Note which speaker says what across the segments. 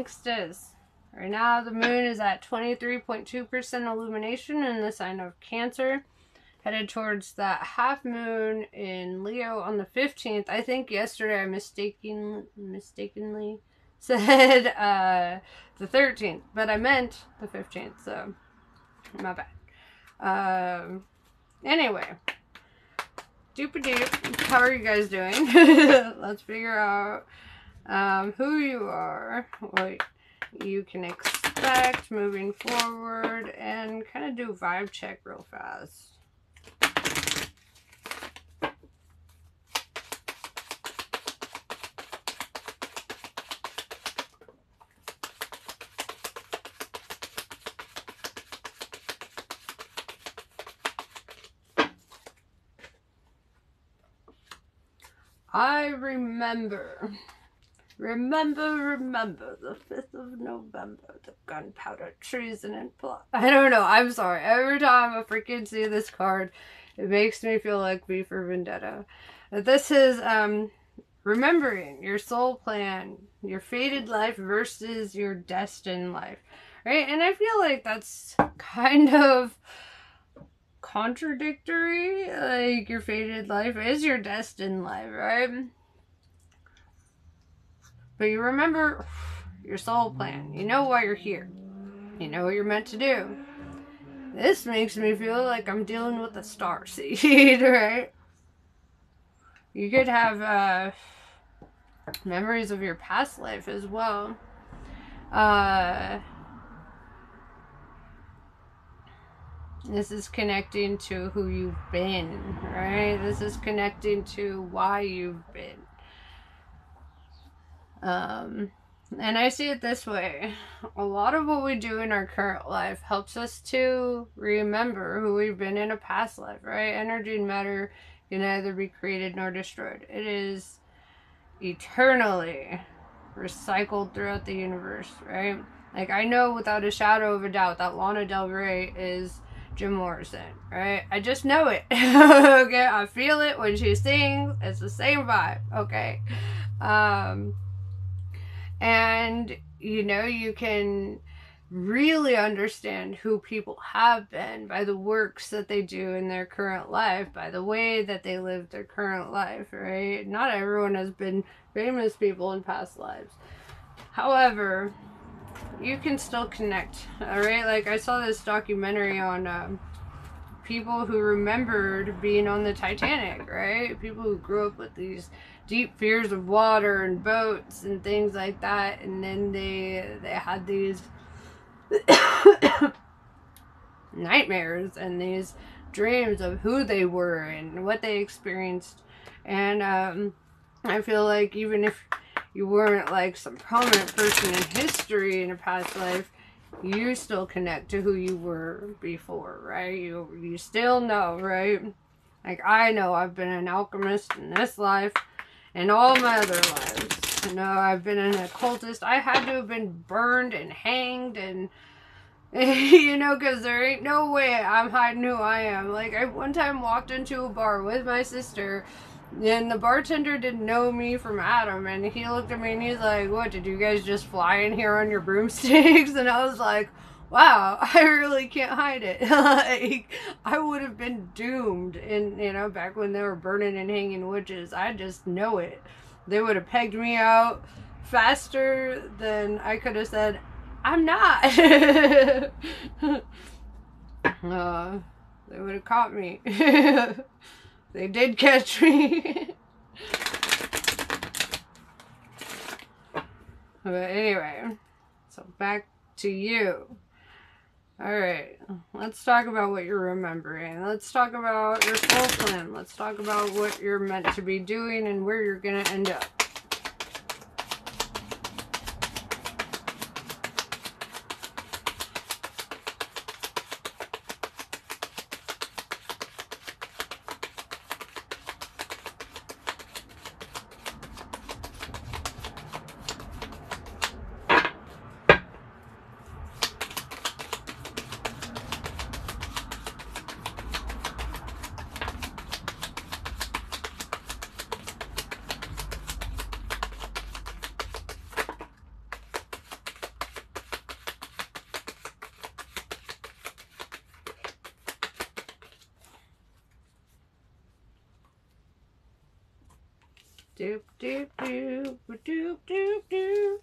Speaker 1: next is, right now the moon is at 23.2% illumination in the sign of Cancer, headed towards that half moon in Leo on the 15th. I think yesterday I mistakenly said the 13th, but I meant the 15th, so my bad. Anyway, doop-a-doop, how are you guys doing? Let's figure out who you are, what you can expect moving forward, and kind of do a vibe check real fast. I remember the 5th of November, the gunpowder treason and plot. I don't know, I'm sorry. Every time I freaking see this card, it makes me feel like V for Vendetta. This is, remembering your soul plan, your fated life versus your destined life, right? And I feel like that's kind of contradictory. Like, your fated life is your destined life, right? But you remember your soul plan. You know why you're here. You know what you're meant to do. This makes me feel like I'm dealing with a star seed, right? You could have memories of your past life as well. This is connecting to who you've been, right? This is connecting to why you've been. And I see it this way. A lot of what we do in our current life helps us to remember who we've been in a past life, right? Energy and matter can neither be created nor destroyed. It is eternally recycled throughout the universe, right? Like, I know without a shadow of a doubt that Lana Del Rey is Jim Morrison, right? I just know it. Okay, I feel it when she sings. It's the same vibe, okay? And, you know, you can really understand who people have been by the works that they do in their current life, by the way that they live their current life, right? Not everyone has been famous people in past lives. However, you can still connect, alright? Like, I saw this documentary on people who remembered being on the Titanic, right? People who grew up with these deep fears of water and boats and things like that, and then they had these nightmares and these dreams of who they were and what they experienced. And I feel like even if you weren't like some prominent person in history in a past life, you still connect to who you were before, right? You still know, right? Like, I know I've been an alchemist in this life and all my other lives. I know I've been an occultist. I had to have been burned and hanged and, you know, because there ain't no way I'm hiding who I am. Like, I one time walked into a bar with my sister, and the bartender didn't know me from Adam, and he looked at me and he's like, "What, did you guys just fly in here on your broomsticks?" And I was like, wow, I really can't hide it. Like, I would have been doomed in, you know, back when they were burning and hanging witches. I just know it. They would have pegged me out faster than I could have said, "I'm not." They would have caught me. They did catch me. But anyway, so back to you. Alright, let's talk about what you're remembering. Let's talk about your soul plan. Let's talk about what you're meant to be doing and where you're going to end up. Doop, doop, doop, doop, doop, doop.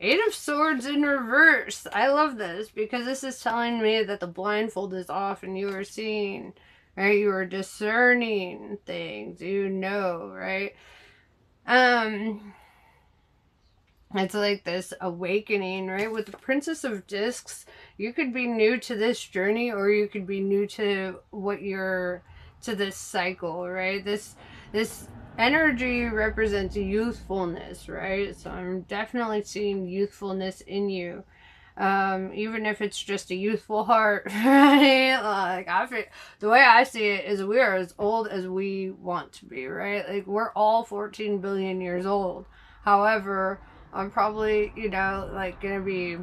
Speaker 1: Eight of Swords in reverse. I love this because this is telling me that the blindfold is off and you are seeing, right? You are discerning things, you know, right? It's like this awakening, right? With the Princess of Discs, you could be new to this journey or you could be new to to this cycle, right? This energy represents youthfulness, right? So I'm definitely seeing youthfulness in you. Even if it's just a youthful heart, right? Like, the way I see it is we are as old as we want to be, right? Like, we're all 14 billion years old. However, I'm probably, like, gonna be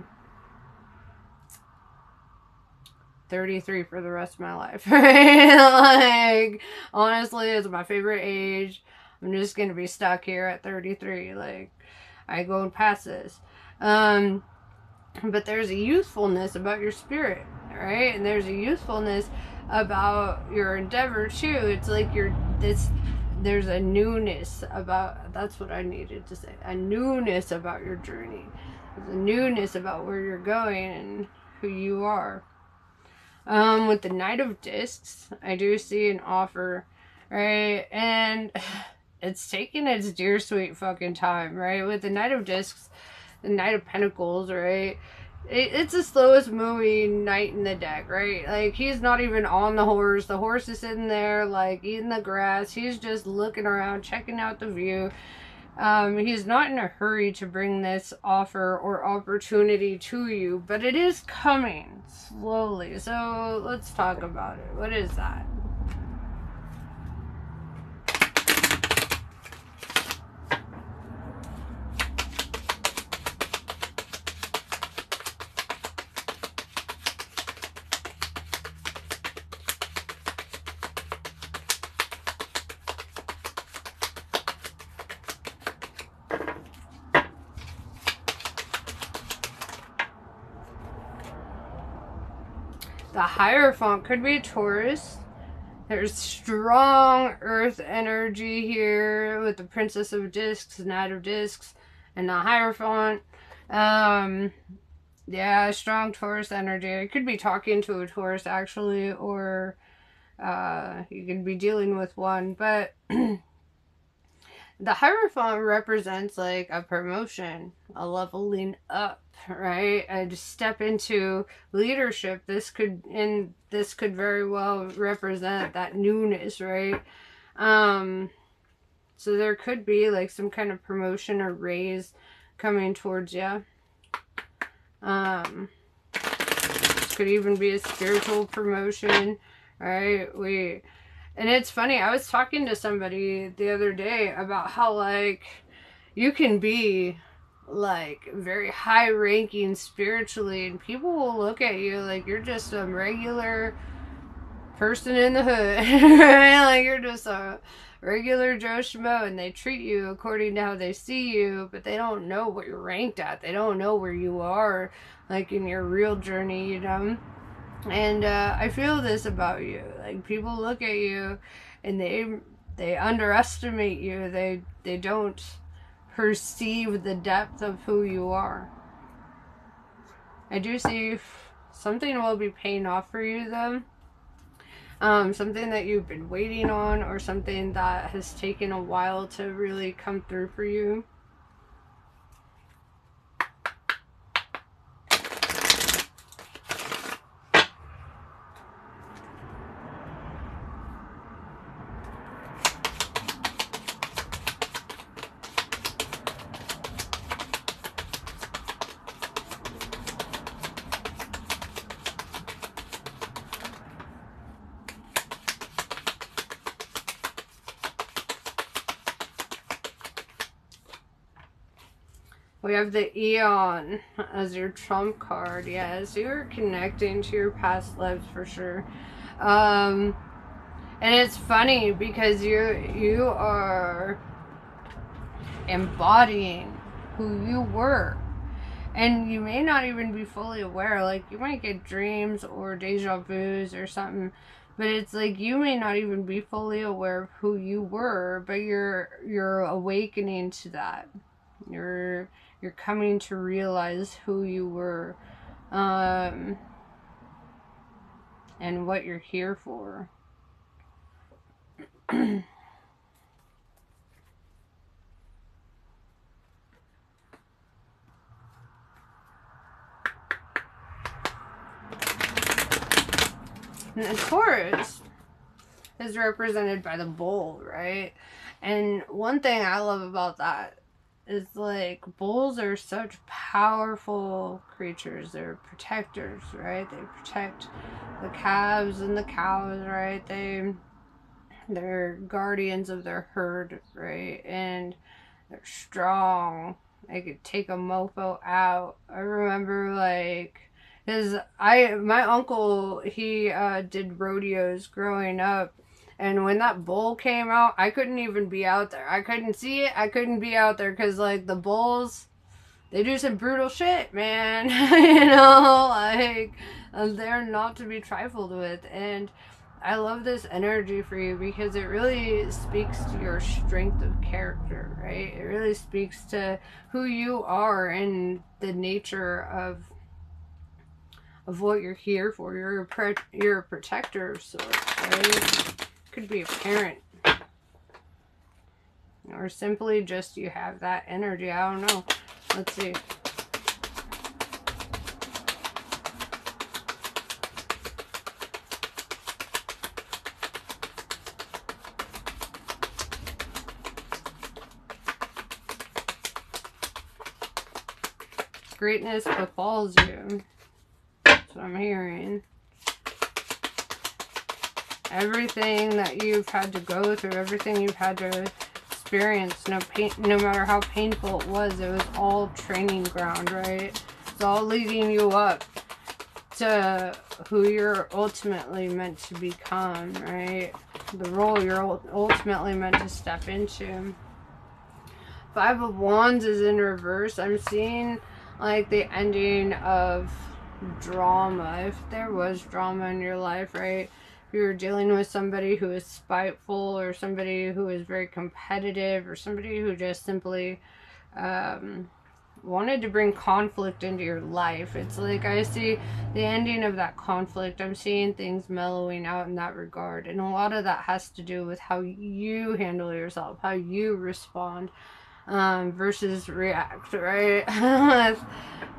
Speaker 1: 33 for the rest of my life, right? Like, honestly, it's my favorite age. I'm just gonna be stuck here at 33. Like, I go past this. But there's a youthfulness about your spirit, right? And there's a youthfulness about your endeavor too. It's like there's a newness about, that's what I needed to say, a newness about your journey. There's a newness about where you're going and who you are. With the Knight of Discs, I do see an offer, right? And it's taking its dear sweet fucking time, right? With the Knight of Discs, the Knight of Pentacles, right? It's the slowest moving knight in the deck, right? Like, he's not even on the horse. The horse is sitting there, like, eating the grass. He's just looking around, checking out the view. He's not in a hurry to bring this offer or opportunity to you, but it is coming slowly. So let's talk about it. What is that? The Hierophant could be a Taurus. There's strong earth energy here with the Princess of Discs, Knight of Discs, and the Hierophant. Yeah, strong Taurus energy. I could be talking to a Taurus actually, or you could be dealing with one, but the Hierophant represents like a promotion, a leveling up, right? A step into leadership. This could very well represent that newness, right? So there could be like some kind of promotion or raise coming towards you. This could even be a spiritual promotion, right? And it's funny, I was talking to somebody the other day about how, like, you can be, like, very high ranking spiritually, and people will look at you like you're just a regular person in the hood, right? Like, you're just a regular Joe Schmo, and they treat you according to how they see you, but they don't know what you're ranked at. They don't know where you are, like, in your real journey, you know? And I feel this about you. Like, people look at you and they underestimate you. They don't perceive the depth of who you are. I do see something will be paying off for you though. Something that you've been waiting on, or something that has taken a while to really come through for you. We have the Eon as your trump card. Yes, you're connecting to your past lives for sure. And it's funny because you are embodying who you were. And you may not even be fully aware. Like, you might get dreams or deja vus or something. But it's like you may not even be fully aware of who you were, but you're awakening to that. You're coming to realize who you were, and what you're here for. And the Taurus is represented by the bull, right? And one thing I love about that is, like, bulls are such powerful creatures. They're protectors, right? They protect the calves and the cows, right? They're guardians of their herd, right? And they're strong. They could take a mofo out. I remember, like, my uncle, he did rodeos growing up, and when that bull came out, I couldn't even be out there. I couldn't see it. I couldn't be out there because, like, the bulls, they do some brutal shit, man. You know, like, they're not to be trifled with. And I love this energy for you because it really speaks to your strength of character, right? It really speaks to who you are and the nature of what you're here for. You're a protector of sorts, right? Could be a parent, or simply just you have that energy. I don't know. Let's see. Greatness befalls you. That's what I'm hearing. Everything that you've had to go through, everything you've had to experience, no matter how painful it was all training ground, right? It's all leading you up to who you're ultimately meant to become, right? The role you're ultimately meant to step into. Five of Wands is in reverse. I'm seeing, like, the ending of drama. If there was drama in your life, right? If you're dealing with somebody who is spiteful, or somebody who is very competitive, or somebody who just simply wanted to bring conflict into your life, it's like I see the ending of that conflict. I'm seeing things mellowing out in that regard. And a lot of that has to do with how you handle yourself, how you respond, versus react, right?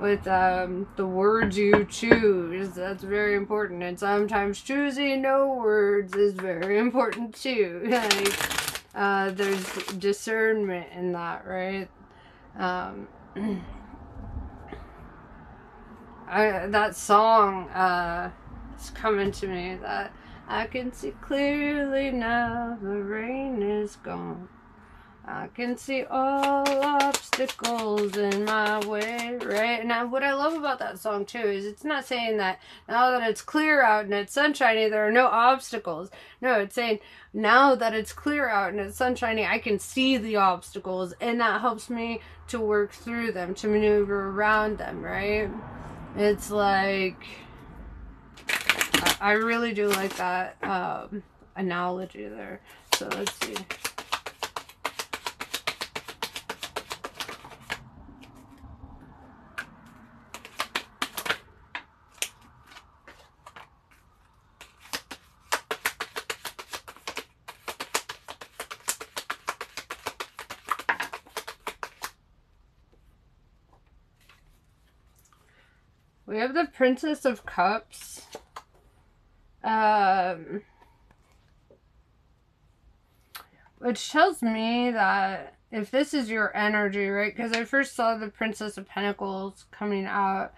Speaker 1: with the words you choose. That's very important. And sometimes choosing no words is very important too. Like, there's discernment in that, right? That song is coming to me, that I can see clearly now, the rain is gone. I can see all obstacles in my way, right? And what I love about that song too is it's not saying that now that it's clear out and it's sunshiny, there are no obstacles. No, it's saying now that it's clear out and it's sunshiny, I can see the obstacles, and that helps me to work through them, to maneuver around them, right? It's like, I really do like that analogy there. So let's see. We have the Princess of Cups. Which tells me that if this is your energy, right? Because I first saw the Princess of Pentacles coming out,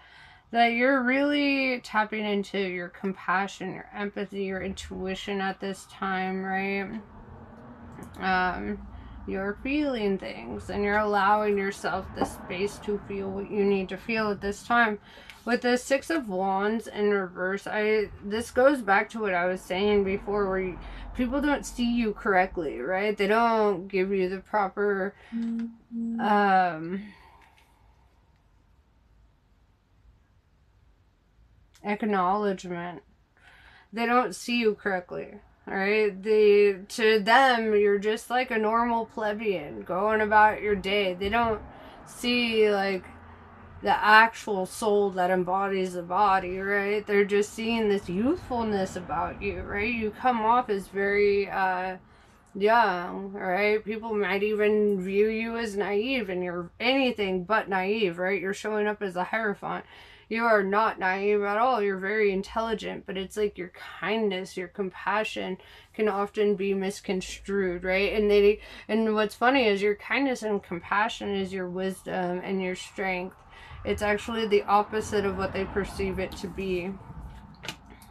Speaker 1: that you're really tapping into your compassion, your empathy, your intuition at this time, right? You're feeling things, and you're allowing yourself the space to feel what you need to feel at this time. With the Six of Wands in reverse, this goes back to what I was saying before, where people don't see you correctly, right? They don't give you the proper acknowledgement. they don't see you correctly. Alright? To them, you're just like a normal plebeian going about your day. They don't see like the actual soul that embodies the body, right? They're just seeing this youthfulness about you, right? You come off as very young, right? People might even view you as naive, and you're anything but naive, right? You're showing up as a Hierophant. You are not naive at all. You're very intelligent, but it's like your kindness, your compassion can often be misconstrued, right? And what's funny is your kindness and compassion is your wisdom and your strength. It's actually the opposite of what they perceive it to be.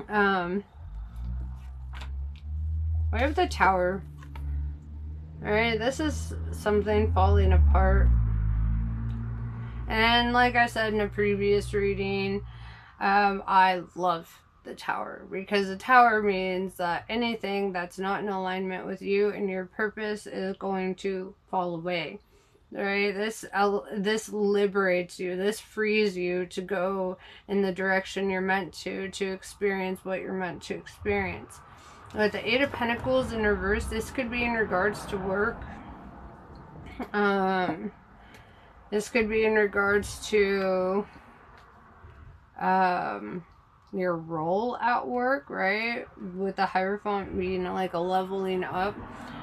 Speaker 1: We have the Tower. Alright, this is something falling apart. And like I said in a previous reading, I love the Tower, because the Tower means that anything that's not in alignment with you and your purpose is going to fall away. Right? This liberates you. This frees you to go in the direction you're meant to experience what you're meant to experience. With the Eight of Pentacles in reverse, this could be in regards to work. This could be in regards to your role at work, right? With the Hierophant being like a leveling up.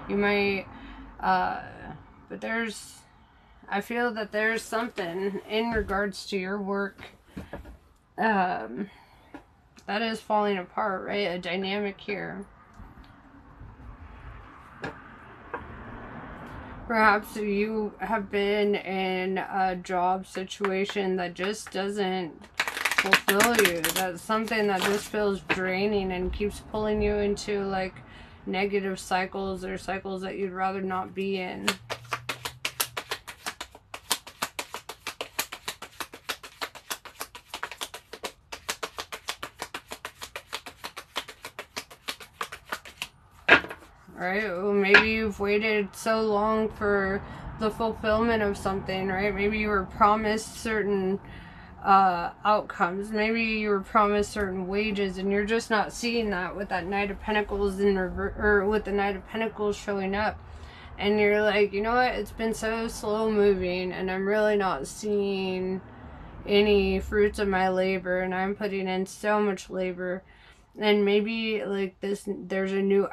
Speaker 1: You might, but I feel that there's something in regards to your work that is falling apart, right? A dynamic here. Perhaps you have been in a job situation that just doesn't fulfill you. That's something that just feels draining and keeps pulling you into like negative cycles, or cycles that you'd rather not be in. Right? Well, maybe you've waited so long for the fulfillment of something, right? Maybe you were promised certain outcomes. Maybe you were promised certain wages, and you're just not seeing that with that Knight of Pentacles in reverse, or with the Knight of Pentacles showing up. And you're like, you know what? It's been so slow moving, and I'm really not seeing any fruits of my labor, and I'm putting in so much labor. And maybe like there's a new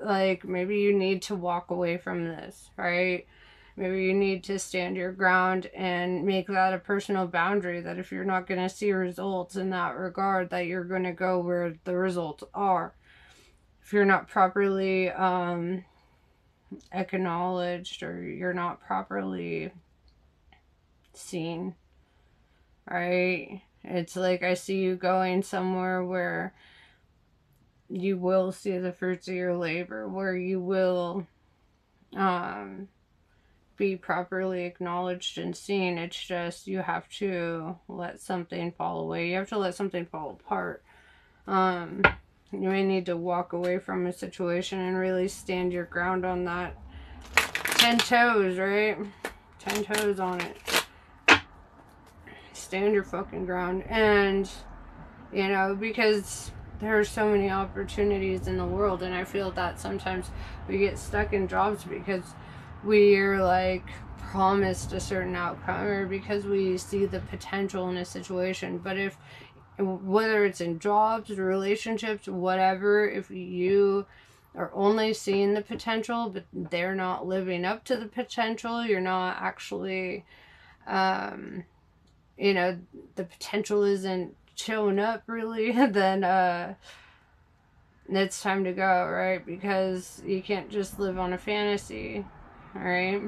Speaker 1: like maybe you need to walk away from this, right? Maybe you need to stand your ground and make that a personal boundary, that if you're not going to see results in that regard, that you're going to go where the results are. If you're not properly acknowledged, or you're not properly seen, right? It's like I see you going somewhere where you will see the fruits of your labor, where you will be properly acknowledged and seen. It's just you have to let something fall away. You have to let something fall apart. You may need to walk away from a situation and really stand your ground on that. 10 toes, right? 10 toes on it. Stand your fucking ground. And, you know, because there are so many opportunities in the world, and I feel that sometimes we get stuck in jobs because we're like promised a certain outcome, or because we see the potential in a situation. But if, whether it's in jobs, relationships, whatever, if you are only seeing the potential but they're not living up to the potential, you're not actually you know, the potential isn't showing up really, then it's time to go, right? Because you can't just live on a fantasy, alright?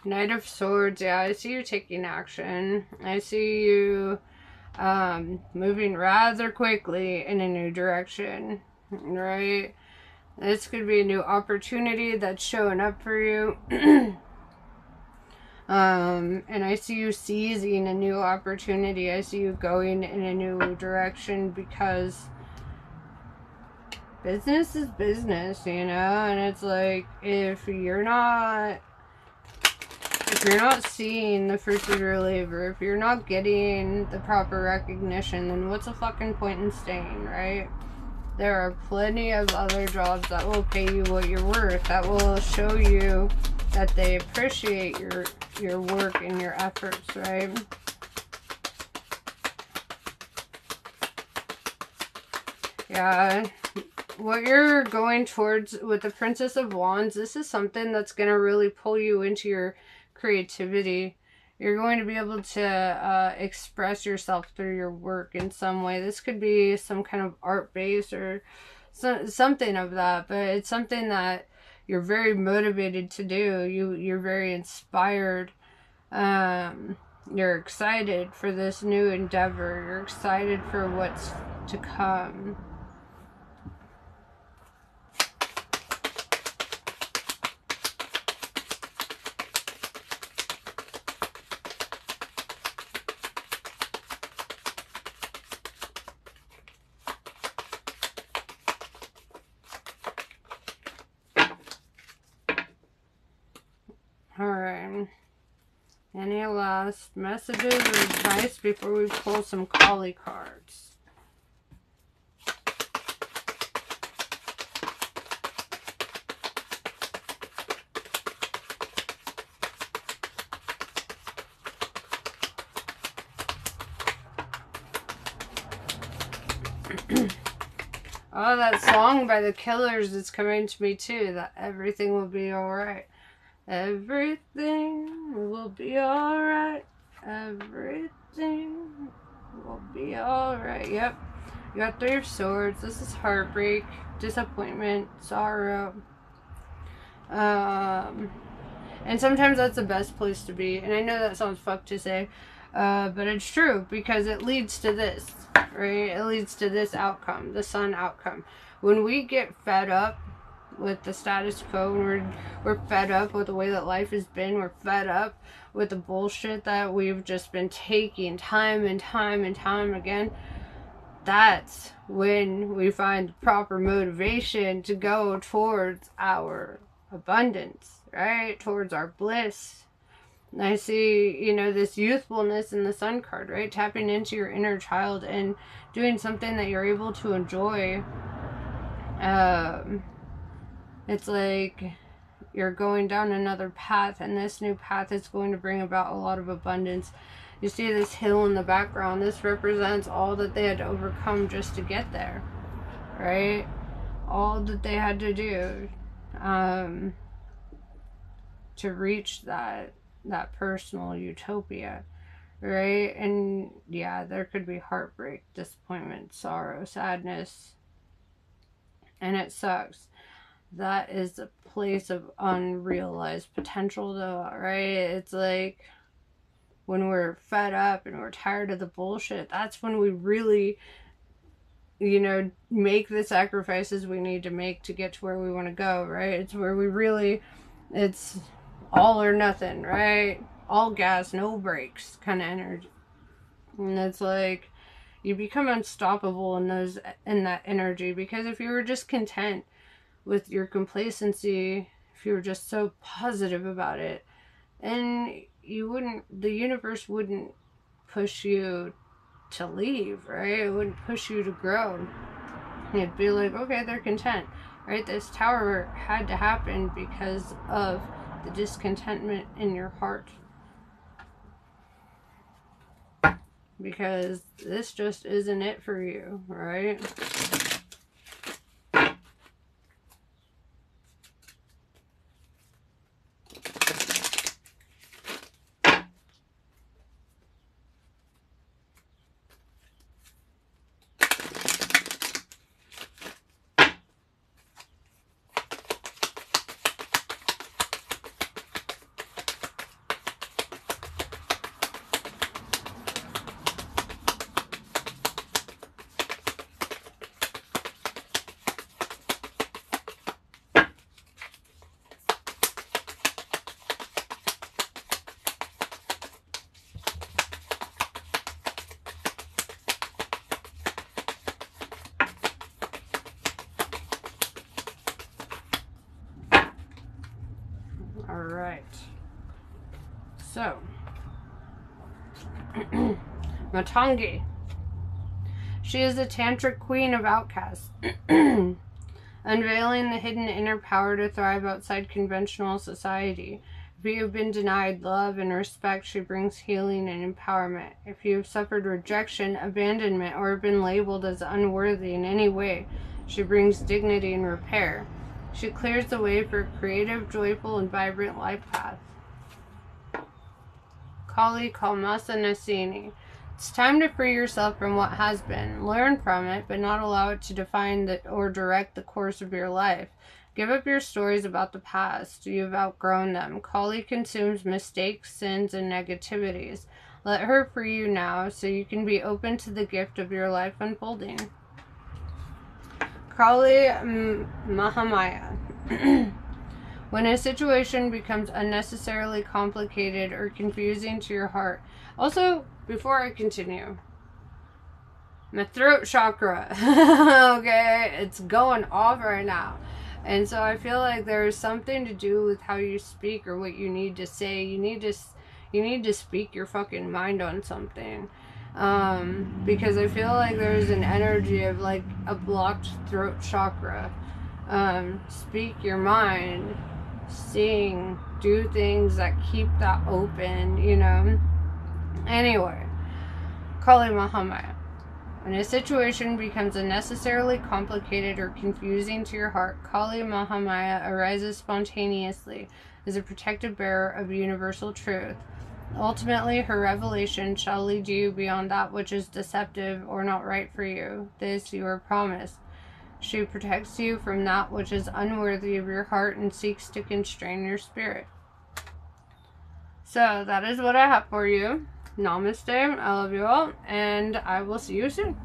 Speaker 1: Knight of Swords, yeah, I see you taking action. I see you moving rather quickly in a new direction, right? This could be a new opportunity that's showing up for you. And I see you seizing a new opportunity. I see you going in a new direction, because business is business, you know? And it's like, if you're not seeing the fruits of your labor, if you're not getting the proper recognition, then what's the fucking point in staying, right? There are plenty of other jobs that will pay you what you're worth, that will show you that they appreciate your work and your efforts, right? Yeah, what you're going towards with the Princess of Wands, this is something that's going to really pull you into your creativity. You're going to be able to express yourself through your work in some way. This could be some kind of art base or something of that, but it's something that you're very motivated to do. You're very inspired. You're excited for this new endeavor. You're excited for what's to come. Alright. Any last messages or advice before we pull some Kali cards? Oh, that song by the Killers is coming to me too. That everything will be alright. Everything will be alright. Everything will be alright. Yep. You got 3 of Swords. This is heartbreak, disappointment, sorrow. And sometimes that's the best place to be. And I know that sounds fucked to say, but it's true, because it leads to this, right? It leads to this outcome, the Sun outcome. When we get fed up with the status quo, we're fed up with the way that life has been, we're fed up with the bullshit that we've just been taking time and time and time again, that's when we find the proper motivation to go towards our abundance, right? Towards our bliss. And I see, you know, this youthfulness in the Sun card, right? Tapping into your inner child and doing something that you're able to enjoy. It's like you're going down another path, and this new path is going to bring about a lot of abundance. You see this hill in the background. This represents all that they had to overcome just to get there, right? All that they had to do to reach that personal utopia, right? And yeah, there could be heartbreak, disappointment, sorrow, sadness, and it sucks. That is a place of unrealized potential, though, right? It's like when we're fed up and we're tired of the bullshit, that's when we really, you know, make the sacrifices we need to make to get to where we want to go, right? It's where we really, it's all or nothing, right? All gas, no brakes kind of energy. And it's like you become unstoppable in that energy, because if you were just content with your complacency, if you were just so positive about it, and the universe wouldn't push you to leave, right? It wouldn't push you to grow. It'd be like, okay, they're content, right? This tower had to happen because of the discontentment in your heart, because this just isn't it for you, right? Matangi. She is the tantric queen of outcasts, unveiling the hidden inner power to thrive outside conventional society. If you have been denied love and respect, she brings healing and empowerment. If you have suffered rejection, abandonment, or been labeled as unworthy in any way, she brings dignity and repair. She clears the way for a creative, joyful, and vibrant life path. Kali Kalmasa Nasini. It's time to free yourself from what has been. Learn from it, but not allow it to define or direct the course of your life. Give up your stories about the past. You've outgrown them. Kali consumes mistakes, sins, and negativities. Let her free you now so you can be open to the gift of your life unfolding. Kali Mahamaya. When a situation becomes unnecessarily complicated or confusing to your heart. Also, before I continue, my throat chakra, okay, it's going off right now. And so I feel like there's something to do with how you speak or what you need to say. You need to speak your fucking mind on something. Because I feel like there's an energy of like a blocked throat chakra. Speak your mind, sing, do things that keep that open, you know. Anyway, Kali Mahamaya. When a situation becomes unnecessarily complicated or confusing to your heart, Kali Mahamaya arises spontaneously as a protective bearer of universal truth. Ultimately, her revelation shall lead you beyond that which is deceptive or not right for you. This you are promised. She protects you from that which is unworthy of your heart and seeks to constrain your spirit. So, that is what I have for you. Namaste. I love you all, and I will see you soon.